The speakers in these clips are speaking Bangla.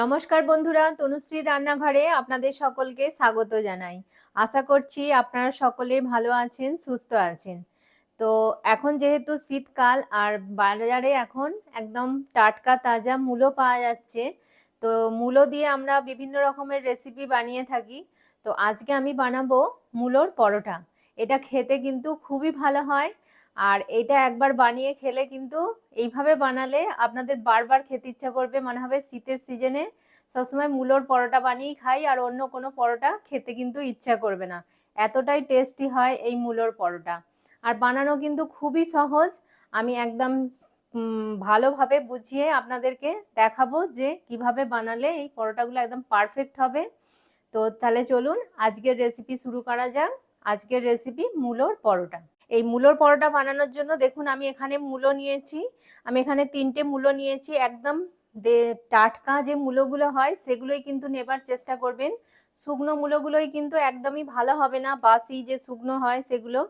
নমস্কার বন্ধুরা, তনুশ্রী রান্নাঘরে আপনাদের সকলকে স্বাগত জানাই। আশা করছি আপনারা সকলে ভালো আছেন, সুস্থ আছেন। তো এখন যেহেতু শীতকাল আর বাজারে এখন একদম টাটকা তাজা মূলো পাওয়া যাচ্ছে। তো মূলো দিয়ে আমরা বিভিন্ন রকমের রেসিপি বানিয়ে থাকি। তো আজকে আমি বানাবো মূলোর পরোটা। এটা খেতে কিন্তু খুবই ভালো হয়। আর এটা একবার বানিয়ে খেলে কিন্তু এইভাবে বানালে আপনাদের বারবার খেতে ইচ্ছা করবে, মনে হবে শীতের সিজনে সবসময় মূলোর পরোটা বানিয়েই খাই আর অন্য কোনো পরোটা খেতে কিন্তু ইচ্ছা করবে না। এতটাই টেস্টি হয় এই মূলোর পরোটা। আর বানানো কিন্তু খুবই সহজ। আমি একদম ভালোভাবে বুঝিয়ে আপনাদেরকে দেখাবো যে কিভাবে বানালে এই পরোটাগুলো একদম পারফেক্ট হবে। তো তাহলে চলুন আজকের রেসিপি শুরু করা যাক। আজকের রেসিপি মূলোর পরোটা। এই মূলোর পরোটা বানানোর জন্য দেখুন আমি এখানে মূলো নিয়েছি। আমি এখানে ৩টে মূলো নিয়েছি। একদম টাটকা যে মূলোগুলো হয় সেগুলোই কিন্তু নেবার চেষ্টা করবেন। শুকনো মূলোগুলোই কিন্তু একদমই ভালো হবে না, বাসি যে শুকনো হয় সেগুলো।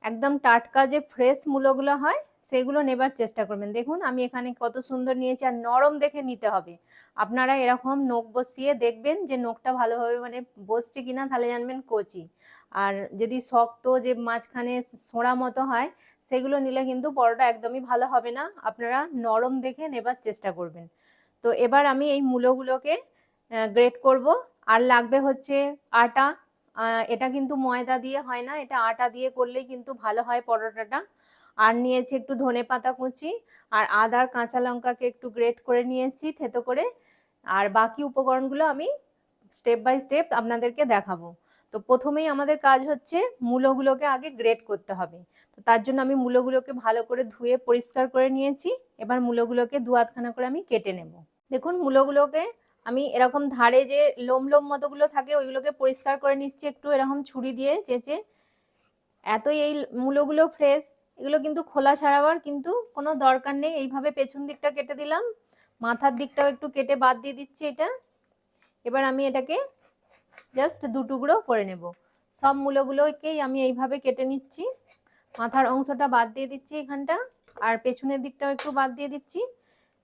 একদম টাটকা যে ফ্রেশ মূলোগুলো হয় সেগুলো নেবার চেষ্টা করবেন। দেখুন আমি এখানে কত সুন্দর নিয়েছি, আর নরম দেখে নিতে হবে। আপনারা এরকম নখ বসিয়ে দেখবেন যে নখটা ভালোভাবে মানে বসছে কিনা, তাহলে জানবেন কচি। আর যদি শক্ত যে মাঝখানে সোঁড়া মতো হয় সেগুলো নিলে কিন্তু পরোটা একদমই ভালো হবে না। আপনারা নরম দেখে নেবার চেষ্টা করবেন। তো এবার আমি এই মূলোগুলোকে গ্রেট করব। আর লাগবে হচ্ছে আটা। এটা কিন্তু ময়দা দিয়ে হয় না, এটা আটা দিয়ে করলেই কিন্তু ভালো হয় পরোটাটা। আর নিয়েছি একটু ধনেপাতা কুচি, আর আদা আর কাঁচা লঙ্কাকে একটু গ্রেট করে নিয়েছি থেতো করে। আর বাকি উপকরণগুলো আমি স্টেপ বাই স্টেপ আপনাদেরকে দেখাবো। তো প্রথমেই আমাদের কাজ হচ্ছে মূলোগুলোকে আগে গ্রেট করতে হবে। তো তার জন্য আমি মূলোগুলোকে ভালো করে ধুয়ে পরিষ্কার করে নিয়েছি। এবার মূলোগুলোকে দু আধখানা করে আমি কেটে নেব। দেখুন মূলোগুলোকে আমি এরকম ধারে যে লোম লোম মতোগুলো থাকে ওইগুলোকে পরিষ্কার করে নিচ্ছি একটু এরকম ছুরি দিয়ে চেঁচে। এতই এই মূলোগুলো ফ্রেশ, এগুলো কিন্তু খোলা ছাড়াবার কিন্তু কোনো দরকার নেই। এইভাবে পেছন দিকটা কেটে দিলাম, মাথার দিকটাও একটু কেটে বাদ দিয়ে দিচ্ছি এটা। এবার আমি এটাকে জাস্ট দু টুকরো করে নেব। সব মূলোগুলোকেই আমি এইভাবে কেটে নিচ্ছি। মাথার অংশটা বাদ দিয়ে দিচ্ছি এখানটা, আর পেছনের দিকটাও একটু বাদ দিয়ে দিচ্ছি।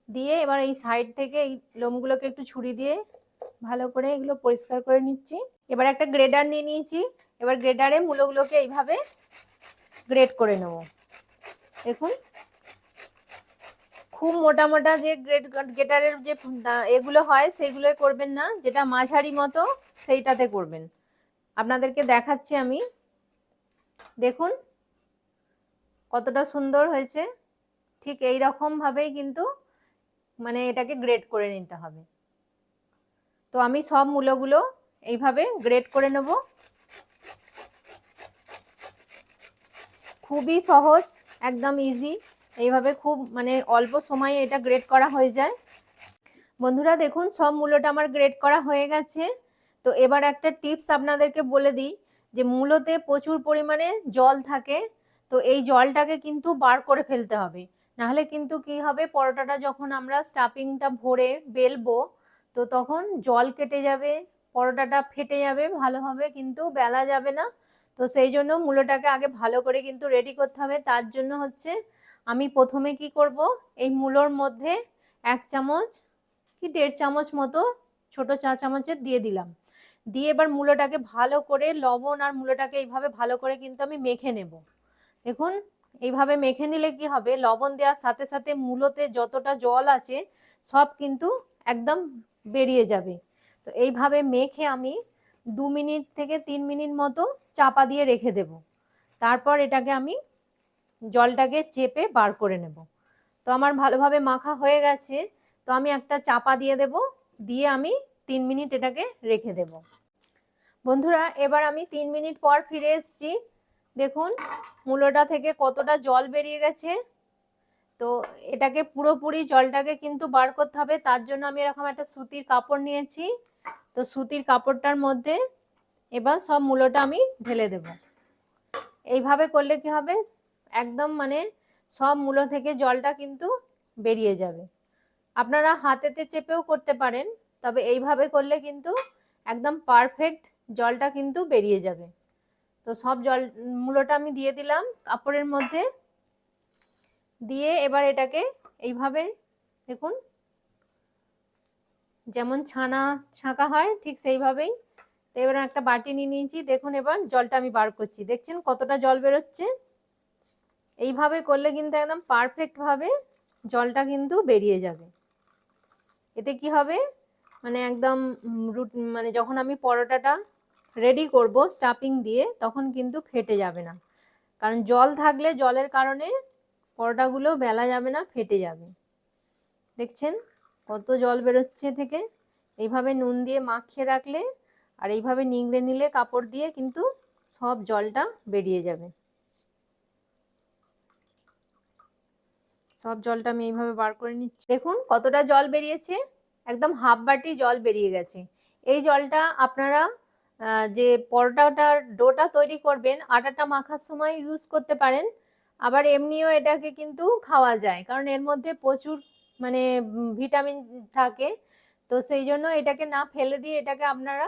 দিয়ে এবার এই সাইড থেকে এই লোমগুলোকে একটু ছুরি দিয়ে ভালো করে এগুলো পরিষ্কার করে নিচ্ছি। এবার একটা গ্রেডার নিয়ে নিয়েছি। এবার গ্রেডারে মূলোগুলোকে এইভাবে গ্রেড করে নেব। দেখুন খুব মোটা মোটা যে গ্রেটারের যে এগুলো হয় সেইগুলো করবেন না, যেটা মাঝারি মতো সেইটাতে করবেন। আপনাদেরকে দেখাচ্ছি আমি। দেখুন কতটা সুন্দর হয়েছে। ঠিক এই রকম ভাবেই কিন্তু মানে এটাকে গ্রেড করে নিতে হবে। তো আমি সব মূলোগুলো এইভাবে গ্রেড করে নেব। খুবই সহজ, একদম ইজি। এইভাবে খুব মানে অল্প সময়ে এটা গ্রেড করা হয়ে যায়। বন্ধুরা দেখুন সব মূলোটা আমার গ্রেড করা হয়ে গেছে। তো এবার একটা টিপস আপনাদেরকে বলে দিই, যে মূলোতে প্রচুর পরিমাণে জল থাকে। তো এই জলটাকে কিন্তু বার করে ফেলতে হবে, নাহলে কিন্তু কি হবে, পরোটাটা যখন আমরা স্টাফিংটা ভরে বেলবো তো তখন জল কেটে যাবে, পরোটাটা ফেটে যাবে, ভালোভাবে কিন্তু বেলা যাবে না। তো সেই জন্য মূলোটাকে আগে ভালো করে কিন্তু রেডি করতে হবে। তার জন্য হচ্ছে আমি প্রথমে কি করব, এই মূলোর মধ্যে 1 চামচ কি 1.5 চামচ মতো ছোট চা চামচের দিয়ে দিলাম। দিয়ে এবার মূলোটাকে ভালো করে লবণ আর মূলোটাকে এইভাবে ভালো করে কিন্তু আমি মেখে নেব। দেখুন এইভাবে মেখে নিলে কি হবে, লবণ দেওয়ার সাথে সাথে মূলোতে যতটা জল আছে সব কিন্তু একদম বেরিয়ে যাবে। তো এইভাবে মেখে আমি 2 মিনিট থেকে 3 মিনিট মতো চাপা দিয়ে রেখে দেব। তারপর এটাকে আমি জলটাকে চেপে বার করে নেব। তো আমার ভালোভাবে মাখা হয়ে গেছে। তো আমি একটা চাপা দিয়ে দেব, দিয়ে আমি 3 মিনিট এটাকে রেখে দেব। বন্ধুরা এবার আমি 3 মিনিট পর ফিরে এসেছি। দেখুন মূলোটা থেকে কতটা জল বেরিয়ে গেছে। তো এটাকে পুরোপুরি জলটাকে কিন্তু বার করতে হবে। তার জন্য আমি এরকম একটা সুতির কাপড় নিয়েছি। তো সুতির কাপড়টার মধ্যে এবার সব মূলোটা আমি ঢেলে দেব। এইভাবে করলে কি হবে, একদম মানে সব মূলো থেকে জলটা কিন্তু বেরিয়ে যাবে। আপনারা হাতেতে চেপেও করতে পারেন, তবে এইভাবে করলে কিন্তু একদম পারফেক্ট জলটা কিন্তু বেরিয়ে যাবে। তো সব জল মূলোটা আমি দিয়ে দিলাম কাপড়ের মধ্যে। দিয়ে এবার এটাকে এইভাবে দেখুন যেমন ছানা ছাঁকা হয় ঠিক সেইভাবেই। তো এবার একটা বাটি নিয়ে নিয়েছি, দেখুন এবার জলটা আমি বার করছি, দেখছেন কতটা জল বেরোচ্ছে। এইভাবে করলে কিন্তু একদম পারফেক্ট ভাবে জলটা কিন্তু বেরিয়ে যাবে। এতে কি হবে, মানে একদম মানে যখন আমি পরোটাটা রেডি করব স্টাফিং দিয়ে তখন কিন্তু ফেটে যাবে না, কারণ জল থাকলে জলের কারণে পরোটাগুলো বেলা যাবে না, ফেটে যাবে। দেখছেন কত জল বেরোচ্ছে থেকে। এইভাবে নুন দিয়ে মাখিয়ে রাখলে আর এইভাবে নিংড়ে নিলে কাপড় দিয়ে কিন্তু সব জলটা বেরিয়ে যাবে। সব জলটা আমি এইভাবে বার করে নিচ্ছি। দেখুন কতটা জল বেরিয়েছে, একদম হাফ বাটি জল বেরিয়ে গেছে। এই জলটা আপনারা যে পরোটাটার ডোটা তৈরি করবেন আটাটা মাখার সময় ইউজ করতে পারেন, আবার এমনিও এটাকে কিন্তু খাওয়া যায়, কারণ এর মধ্যে প্রচুর মানে ভিটামিন থাকে। তো সেই জন্য এটাকে না ফেলে দিয়ে এটাকে আপনারা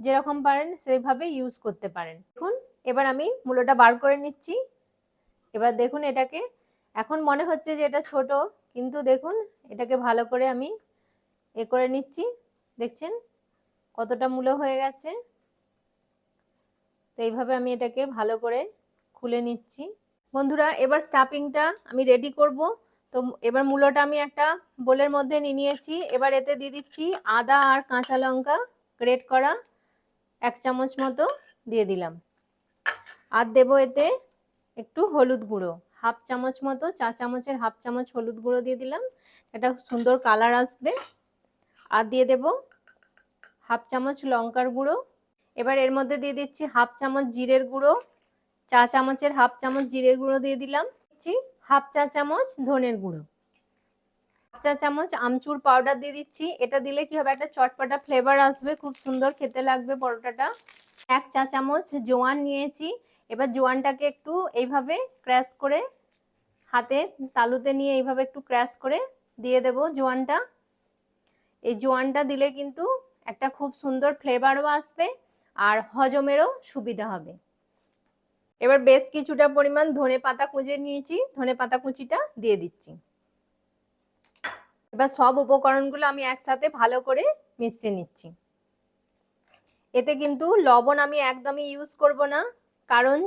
যেরকম পারেন সেইভাবে ইউজ করতে পারেন। দেখুন এবার আমি মূলোটা বার করে নিচ্ছি। এবার দেখুন এটাকে, এখন মনে হচ্ছে যে এটা ছোট, কিন্তু দেখুন এটাকে ভালো করে আমি করে নিচ্ছি। দেখছেন কতটা মূলো হয়ে গেছে। তো এইভাবে আমি এটাকে ভালো করে খুলে নিচ্ছি। বন্ধুরা এবার স্টাফিংটা আমি রেডি করব। তো এবার মূলোটা আমি একটা বোলের মধ্যে নিয়ে নিয়েছি। এবার এতে দিয়ে দিচ্ছি আদা আর কাঁচা লঙ্কা গ্রেট করা 1 চামচ মতো দিয়ে দিলাম। আর দেবো এতে একটু হলুদ গুঁড়ো, হাফ চামচ মতো, চা চামচের হাফ চামচ হলুদ গুঁড়ো দিয়ে দিলাম, এটা সুন্দর কালার আসবে। আর দিয়ে দেব হাফ চামচ লঙ্কার গুঁড়ো। এবার এর মধ্যে দিয়ে দিচ্ছি হাফ চামচ জিরের গুঁড়ো, চা চামচের হাফ চামচ জিরের গুঁড়ো দিয়ে দিলাম, দিচ্ছি হাফ চা চামচ ধনের গুঁড়ো, হাফ চা চামচ আমচুর পাউডার দিয়ে দিচ্ছি। এটা দিলে কি হবে, একটা চটপটা ফ্লেভার আসবে, খুব সুন্দর খেতে লাগবে পরোটাটা। 1 চা চামচ জোয়ান নিয়েছি। এবার জোয়ানটাকে একটু এইভাবে ক্র্যাশ করে হাতে তালুতে নিয়ে এইভাবে একটু ক্র্যাশ করে দিয়ে দেব জোয়ানটা। এই জোয়ানটা দিলে কিন্তু একটা খুব সুন্দর ফ্লেভারও আসবে আর হজমেরও সুবিধা হবে। এবার বেশ কিছুটা পরিমাণ ধনে পাতা কুচিয়ে নিয়েছি, ধনে পাতা কুচিটা দিয়ে দিচ্ছি। এবার সব উপকরণগুলো আমি একসাথে ভালো করে মিশিয়ে নিচ্ছি। এতে কিন্তু লবণ আমি একদমই ইউজ করব না, কারণ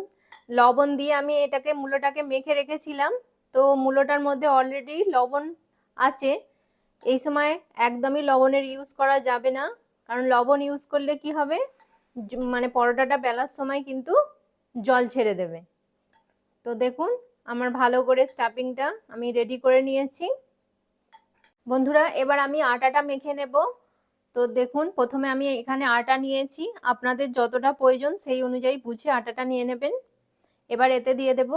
লবণ দিয়ে আমি এটাকে মূলোটাকে মেখে রেখেছিলাম। তো মূলোটার মধ্যে অলরেডি লবণ আছে, এই সময় একদমই লবণের ইউজ করা যাবে না, কারণ লবণ ইউজ করলে কি হবে, মানে পরোটাটা বেলার সময় কিন্তু জল ছেড়ে দেবে। তো দেখুন আমার ভালো করে স্টাফিংটা আমি রেডি করে নিয়েছি। বন্ধুরা এবার আমি আটাটা মেখে নেব। তো দেখুন প্রথমে আমি এখানে আটা নিয়েছি, আপনাদের যতটা প্রয়োজন সেই অনুযায়ী বুঝে আটাটা নিয়ে নেবেন। এবার এতে দিয়ে দেব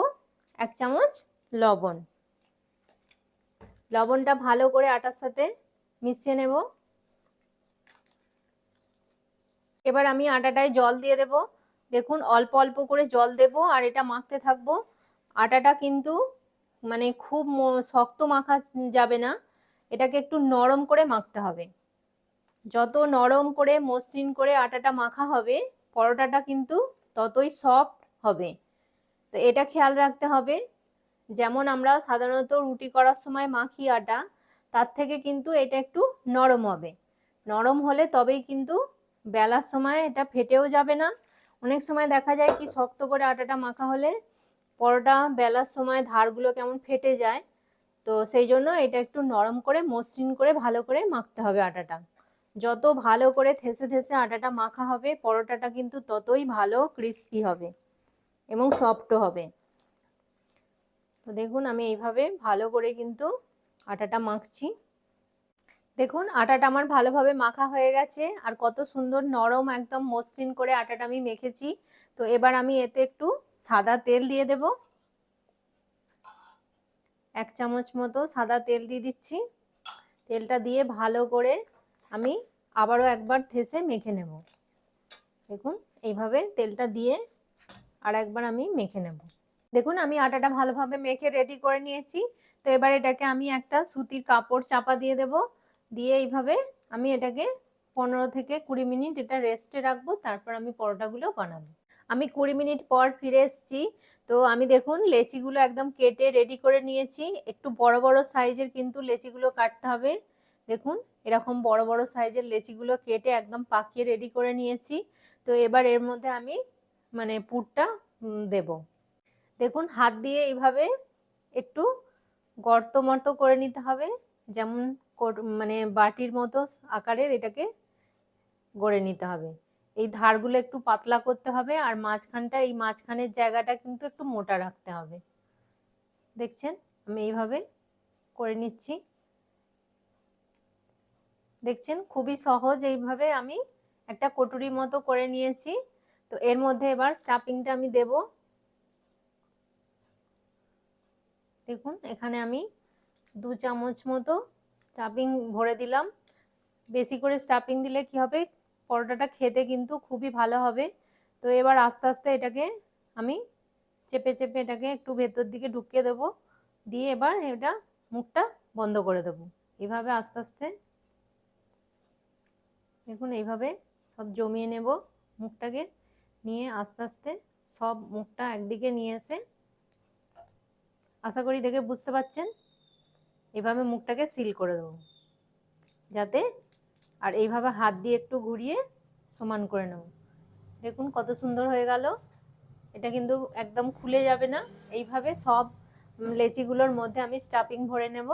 1 চামচ লবণ। লবণটা ভালো করে আটার সাথে মিশিয়ে নেব। এবার আমি আটাটায় জল দিয়ে দেব। দেখুন অল্প অল্প করে জল দেব আর এটা মাখতে থাকবো। আটাটা কিন্তু মানে খুব শক্ত মাখা যাবে না, এটাকে একটু নরম করে মাখতে হবে। যত নরম করে মসৃণ করে আটাটা মাখা হবে পরোটাটা কিন্তু ততই সফট হবে। তো এটা খেয়াল রাখতে হবে, যেমন আমরা সাধারণত রুটি করার সময় মাখি আটা, তার থেকে কিন্তু এটা একটু নরম হবে। নরম হলে তবেই কিন্তু বেলার সময় এটা ফেটেও যাবে না। অনেক সময় দেখা যায় কি শক্ত করে আটাটা মাখা হলে পরোটা বেলার সময় ধারগুলো কেমন ফেটে যায়। তো সেই জন্য এটা একটু নরম করে মসৃণ করে ভালো করে মাখতে হবে আটাটা। যত ভালো করে থেসে থেসে আটাটা মাখা হবে পরোটাটা কিন্তু ততই ভালো ক্রিস্পি হবে এবং সফটও হবে। তো দেখুন আমি এইভাবে ভালো করে কিন্তু আটাটা মাখছি। দেখুন আটাটা আমার ভালোভাবে মাখা হয়ে গেছে আর কত সুন্দর নরম একদম মসৃণ করে আটাটা আমি মেখেছি। তো এবার আমি এতে একটু সাদা তেল দিয়ে দেব। 1 চামচ মতো সাদা তেল দিয়ে দিচ্ছি। তেলটা দিয়ে ভালো করে আমি আবারও একবার থেসে মেখে নেব। দেখুন এইভাবে তেলটা দিয়ে আর একবার আমি মেখে নেব। দেখুন আমি আটাটা ভালোভাবে মেখে রেডি করে নিয়েছি। তো এবার এটাকে আমি একটা সুতির কাপড় চাপা দিয়ে দেব, দিয়ে এইভাবে আমি এটাকে 15 থেকে 20 মিনিট এটা রেস্টে রাখবো, তারপর আমি পরোটাগুলো বানাবো। আমি 20 মিনিট পর ফিরে এসেছি। তো আমি দেখুন লেচিগুলো একদম কেটে রেডি করে নিয়েছি। একটু বড় বড় সাইজের কিন্তু লেচিগুলো কাটতে হবে। দেখুন এরকম বড় বড় সাইজের লেচিগুলো কেটে একদম পাকিয়ে রেডি করে নিয়েছি। তো এবার এর মধ্যে আমি মানে পুরটা দেব। দেখুন হাত দিয়ে এইভাবে একটু গর্ত মতো করে নিতে হবে, যেমন মানে বাটির মতো আকারের এটাকে গড়ে নিতে হবে। এই ধারগুলো একটু পাতলা করতে হবে আর মাঝখানটা, এই মাঝখানের জায়গাটা কিন্তু একটু মোটা রাখতে হবে। দেখছেন আমি এইভাবে করে নিচ্ছি। দেখছেন খুবই সহজ, এইভাবে আমি একটা কটুরি মতো করে নিয়েছি। তো এর মধ্যে এবার স্টাফিংটা আমি দেব। দেখুন এখানে আমি 2 চামচ মতো স্টাফিং ভরে দিলাম। বেশি করে স্টাফিং দিলে কি হবে, পরোটাটা খেতে কিন্তু খুবই ভালো হবে। তো এবার আস্তে আস্তে এটাকে আমি চেপে চেপে এটাকে একটু ভেতর দিকে ঢুকিয়ে দেবো, দিয়ে এবার এটা মুখটা বন্ধ করে দেবো এইভাবে আস্তে আস্তে। দেখুন এইভাবে সব জমিয়ে নেব মুখটাকে, নিয়ে আস্তে আস্তে সব মুখটা একদিকে নিয়ে এসে, আশা করি দেখে বুঝতে পারছেন, এইভাবে মুখটাকে সিল করে দেবো যাতে, আর এইভাবে হাত দিয়ে একটু ঘুরিয়ে সমান করে নেব। দেখুন কত সুন্দর হয়ে গেল। এটা কিন্তু একদম খুলে যাবে না। এইভাবে সব লেচিগুলোর মধ্যে আমি স্টাফিং ভরে নেব।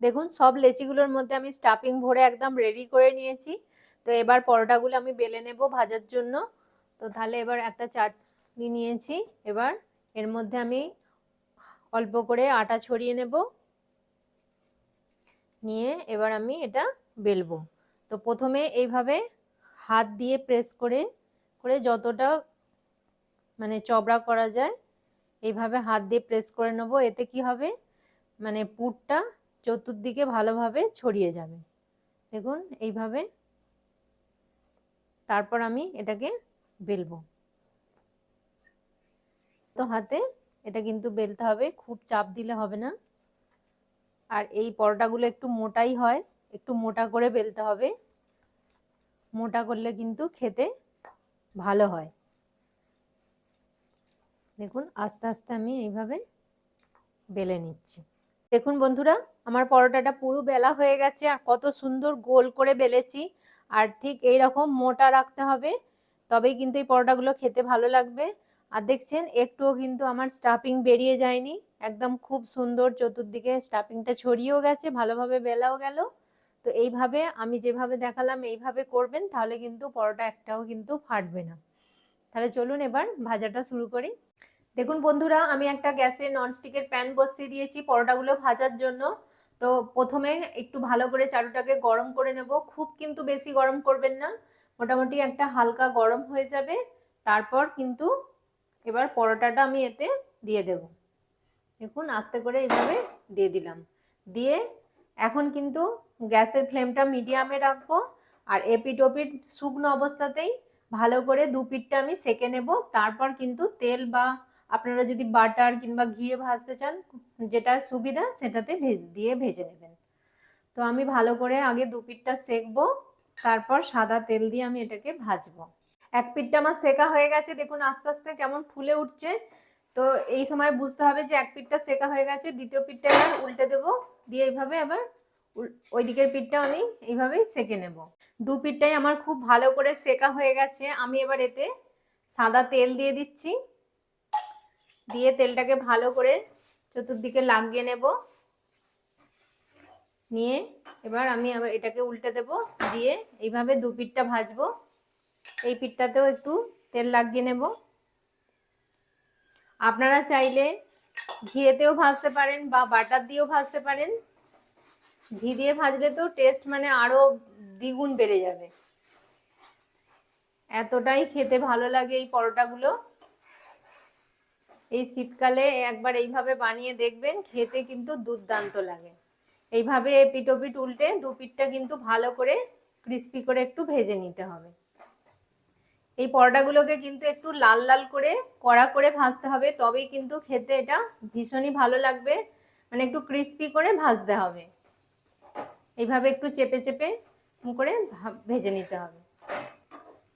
দেখুন সব লেচিগুলোর মধ্যে আমি স্টাফিং ভরে একদম রেডি করে নিয়েছি। তো এবার পরোটাগুলো আমি বেলে নেব ভাজার জন্য। তো তাহলে এবার একটা চাটনি নিয়েছি, এবার এর মধ্যে আমি অল্প করে আটা ছড়িয়ে নেব, নিয়ে এবার আমি এটা বেলবো। তো প্রথমে এইভাবে হাত দিয়ে প্রেস করে করে যতটা মানে চওড়া করা যায় এইভাবে হাত দিয়ে প্রেস করে নেব। এতে কি হবে, মানে পুরটা চতুর্দিকে ভালোভাবে ছড়িয়ে যাবে। দেখুন এইভাবে, তারপর আমি এটাকে বেলবো। তো হাতে এটা কিন্তু বেলতে হবে, খুব চাপ দিলে হবে না। আর এই পরোটাগুলো একটু মোটাই হয়, একটু মোটা করে বেলতে হবে, মোটা করলে কিন্তু খেতে ভালো হয়। দেখুন আস্তে আস্তে আমি এইভাবে বেলে নিচ্ছি। দেখুন বন্ধুরা আমার পরোটাটা পুরো বেলা হয়ে গেছে, আর কত সুন্দর গোল করে বেলেছি। আর ঠিক এই রকম মোটা রাখতে হবে, তবেই কিন্তু এই পরোটাগুলো খেতে ভালো লাগবে। আর দেখছেন একটুও কিন্তু আমার স্টাফিং বেরিয়ে যায়নি, একদম খুব সুন্দর চতুর্দিকে স্টাফিংটা ছড়িয়েও গেছে, ভালোভাবে বেলাও গেল। তো এইভাবে আমি যেভাবে দেখালাম এইভাবে করবেন, তাহলে কিন্তু পরোটা একটাও কিন্তু ফাটবে না। তাহলে চলুন এবার ভাজাটা শুরু করি। দেখুন বন্ধুরা আমি একটা গ্যাসে ননস্টিকের প্যান বসিয়ে দিয়েছি পরোটাগুলো ভাজার জন্য। তো প্রথমে একটু ভালো করে চাটুটাকে গরম করে নেব, খুব কিন্তু বেশি গরম করবেন না, মোটামুটি একটা হালকা গরম হয়ে যাবে। তারপর কিন্তু এবার পরোটাটা আমি এতে দিয়ে দেব। দেখুন আস্তে করে এইভাবে দিয়ে দিলাম, দিয়ে এখন কিন্তু গ্যাসের ফ্লেমটা মিডিয়ামে রাখবো। আর এপিট ওপিট শুকনো অবস্থাতেই ভালো করে দু পিঠটা আমি সেঁকে নেব। তারপর কিন্তু তেল বা আপনারা যদি বাটার কিংবা ঘিয়ে ভাজতে চান, যেটা সুবিধা সেটাতে দিয়ে ভেজে নেবেন। তো আমি ভালো করে আগে দু পিঠটা সেঁকবো, তারপর সাদা তেল দিয়ে আমি এটাকে ভাজবো। এক পিঠটা আমার সেঁকা হয়ে গেছে, দেখুন আস্তে আস্তে কেমন ফুলে উঠছে। তো এই সময় বুঝতে হবে যে এক পিঠটা সেঁকা হয়ে গেছে। দ্বিতীয় পিঠটা এবার উল্টে দেবো, দিয়ে এইভাবে আবার ওই দিকের পিঠটা আমি এইভাবেই সেঁকে নেব। দু পিঠটাই আমার খুব ভালো করে সেঁকা হয়ে গেছে। আমি এবার এতে সাদা তেল দিয়ে দিচ্ছি, দিয়ে তেলটাকে ভালো করে চতুর্দিকে লাগিয়ে নেব, নিয়ে এবার আমি আবার এটাকে উল্টে দেব, দিয়ে এইভাবে দু পিঠটা ভাজবো। এই পিঠটাতেও একটু তেল লাগিয়ে নেব। আপনারা চাইলে ঘিয়েতেও ভাজতে পারেন বা বাটার দিয়েও ভাজতে পারেন। ঘি দিয়ে ভাজলে তো টেস্ট মানে আরো দ্বিগুণ বেড়ে যাবে, এতটাই খেতে ভালো লাগে এই পরোটাগুলো। এই শীতকালে একবার এইভাবে বানিয়ে দেখবেন, খেতে কিন্তু দুর্দান্ত লাগে। এইভাবে পিঠ ওপিঠ উল্টে দু পিঠটা কিন্তু ভালো করে ক্রিস্পি করে একটু ভেজে নিতে হবে। এই পরোটাগুলোকে কিন্তু একটু লাল লাল করে কড়া করে ভাজতে হবে, তবেই কিন্তু খেতে এটা ভীষণই ভালো লাগবে। মানে একটু ক্রিস্পি করে ভাজতে হবে, এইভাবে একটু চেপে চেপে করে ভেজে নিতে হবে।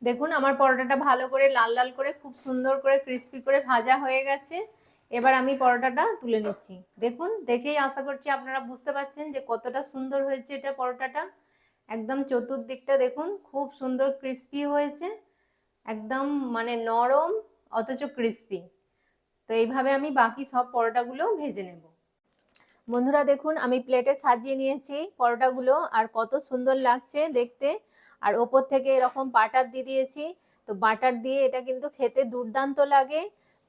দেখুন আমার পরোটাটা ভালো করে লাল লাল করে খুব সুন্দর করে ক্রিস্পি করে ভাজা হয়ে গেছে। এবার আমি পরোটাটা তুলে নিচ্ছি। দেখুন, দেখেই আশা করছি আপনারা বুঝতে পারছেন যে কতটা সুন্দর হয়েছে এটা পরোটাটা। একদম চতুর্দিকটা দেখুন খুব সুন্দর ক্রিস্পি হয়েছে, একদম মানে নরম অথচ ক্রিস্পি। তো এইভাবে আমি বাকি সব পরোটাগুলো ভেজে নেব। বন্ধুরা দেখুন, আমি প্লেটে সাজিয়ে নিয়েছি পরোটাগুলো, আর কত সুন্দর লাগছে দেখতে। আর ওপর থেকে এরকম বাটার দিয়ে দিয়েছি। তো বাটার দিয়ে এটা কিন্তু খেতে দুর্দান্ত লাগে।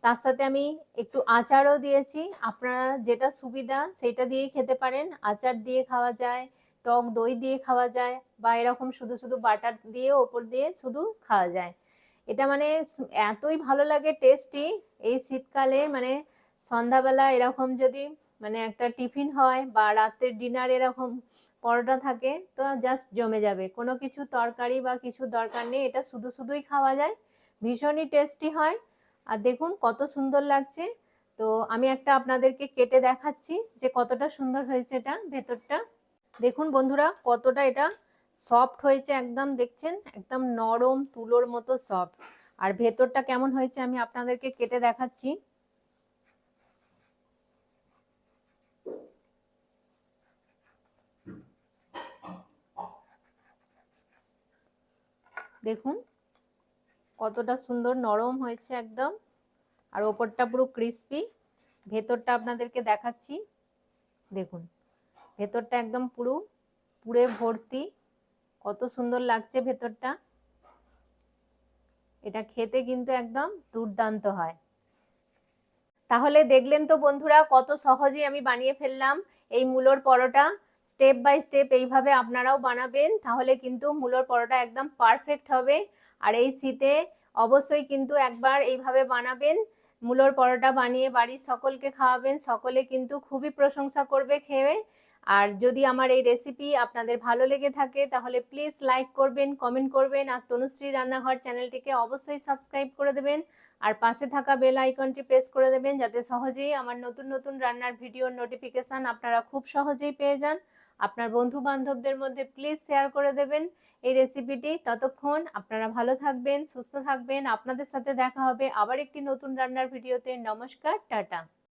তার সাথে আমি একটু আচারও দিয়েছি, আপনারা যেটা সুবিধা সেটা দিয়েই খেতে পারেন। আচার দিয়ে খাওয়া যায়, টক দই দিয়ে খাওয়া যায়, বা এরকম শুধু শুধু বাটার দিয়ে ওপর দিয়ে শুধু খাওয়া যায়। এটা মানে এতই ভালো লাগে টেস্টি। এই শীতকালে মানে সন্ধ্যাবেলা এরকম যদি মানে একটা টিফিন হয় বা রাতের ডিনার এরকম পরোটা থাকে তো জাস্ট জমে যাবে। কোনো কিছু তরকারি বা কিছু দরকার নেই, এটা শুধু শুধুই খাওয়া যায়। ভীষণই টেস্টি হয়। আর দেখুন কত সুন্দর লাগছে। তো আমি একটা আপনাদেরকে কেটে দেখাচ্ছি যে কতটা সুন্দর হয়েছে এটা ভেতরটা। দেখুন বন্ধুরা কতটা এটা সফট হয়েছে, একদম দেখছেন একদম নরম তুলোর মতো সফট। আর ভেতরটা কেমন হয়েছে আমি আপনাদেরকে কেটে দেখাচ্ছি। দেখুন কতটা সুন্দর নরম হয়েছে একদম, আর ওপরটা পুরো ক্রিস্পি। ভেতরটা আপনাদেরকে দেখাচ্ছি। দেখুন ভেতরটা একদম পুরো পুরে ভর্তি, কত সুন্দর লাগছে ভেতরটা। এটা খেতে কিন্তু একদম দুর্দান্ত হয়। তাহলে দেখলেন তো বন্ধুরা কত সহজেই আমি বানিয়ে ফেললাম এই মূলোর পরোটা। স্টেপ বাই স্টেপ এইভাবে আপনারাও বানাবেন, তাহলে কিন্তু মূলোর পরোটা একদম পারফেক্ট হবে। আর এই শীতে অবশ্যই কিন্তু একবার এইভাবে বানাবেন, মূলোর পরোটা বানিয়ে বাড়ির সকলকে খাওয়াবেন, সকলে কিন্তু খুবই প্রশংসা করবে খেয়ে। আর যদি আমার এই রেসিপি আপনাদের ভালো লেগে থাকে তাহলে প্লিজ লাইক করবেন, কমেন্ট করবেন, আর তনুশ্রী রান্নাঘর চ্যানেলটিকে অবশ্যই সাবস্ক্রাইব করে দেবেন। আর পাশে থাকা বেল আইকনটি প্রেস করে দেবেন যাতে সহজেই আমার নতুন নতুন রান্নার ভিডিওর নোটিফিকেশান আপনারা খুব সহজেই পেয়ে যান। আপনার বন্ধু বান্ধবদের মধ্যে প্লিজ শেয়ার করে দেবেন এই রেসিপিটি। ততক্ষণ আপনারা ভালো থাকবেন, সুস্থ থাকবেন। আপনাদের সাথে দেখা হবে আবার একটি নতুন রান্নার ভিডিওতে। নমস্কার, টাটা।